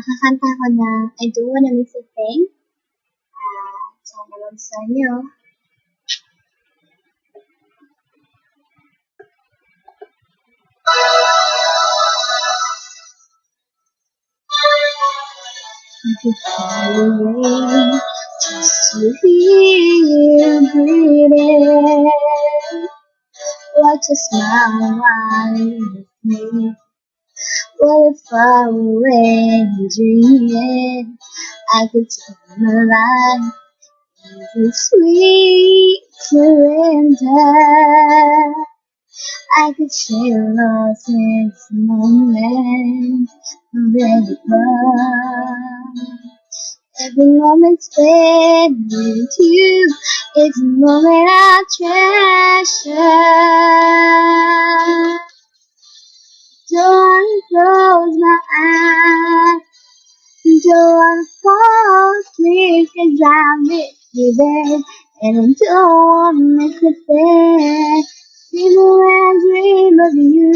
kakanta ko ng I Don't Wanna Miss a Thing. Sana magustuhan nyo. I could fly away just to hear you breathing. Watch a smile while with me. What if I were dreaming? I could turn my life into sweet surrender. I could share lost in this moment forever. Every moment spent with you is a moment I treasure. Don't close my eyes, don't wanna fall asleep 'cause I miss you, babe, and I don't wanna miss a thing. Even when I dream of you,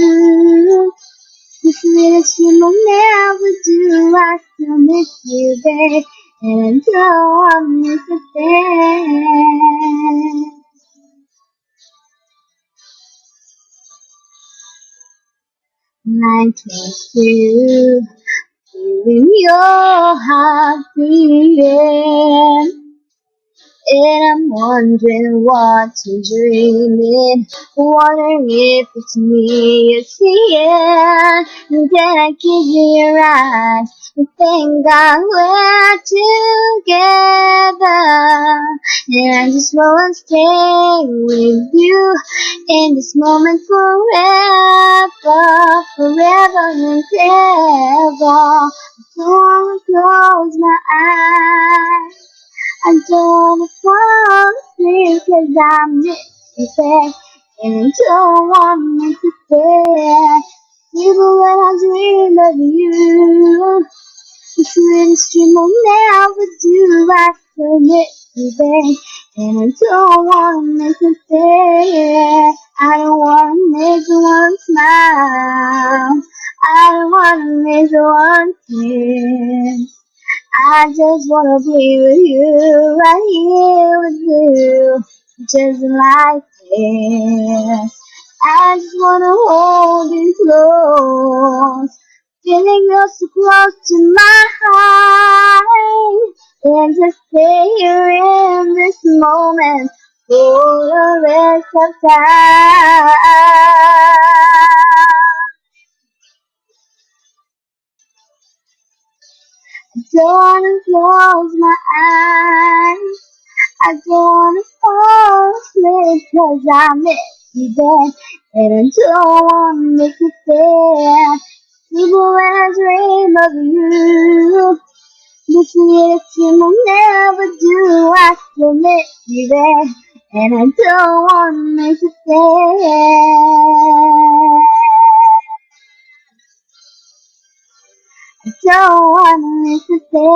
the sweetest dream I'll never do, I still miss you, babe, and I don't wanna miss a thing. I'm close to you, feeling your heart beating. And I'm wondering what you're dreaming, wondering if it's me you're seeing. And then I give you your eyes, and thank God we're together. And I just wanna stay with you in this moment forever, forever and ever. I don't wanna close my eyes, I don't fall asleep 'cause I miss you, babe, and I don't want me to stay. Even when I dream of you, the sweetest dream I'll never do, I still miss you, babe, and I don't want me to stay. I don't want to miss one smile, I don't want to miss one kiss. I just wanna be with you, right here with you, just like this. I just wanna hold you close, feeling you're so close to my heart, and just stay here in this moment for the rest of time. I don't wanna close my eyes, I don't wanna fall asleep 'cause I miss you, babe, and I don't wanna miss a thing. Even when I dream of you, the sweetest thing I'll never do, I still miss you, babe, and I don't wanna miss a thing. I don't wanna miss a thing.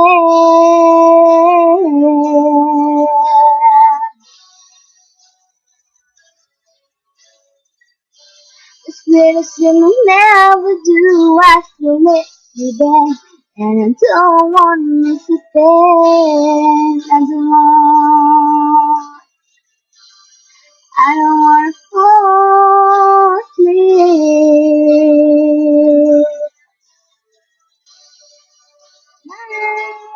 The sweetest thing I'll never do, I still miss you, babe, and I don't wanna miss a thing. I don't wanna fall asleep. Bye.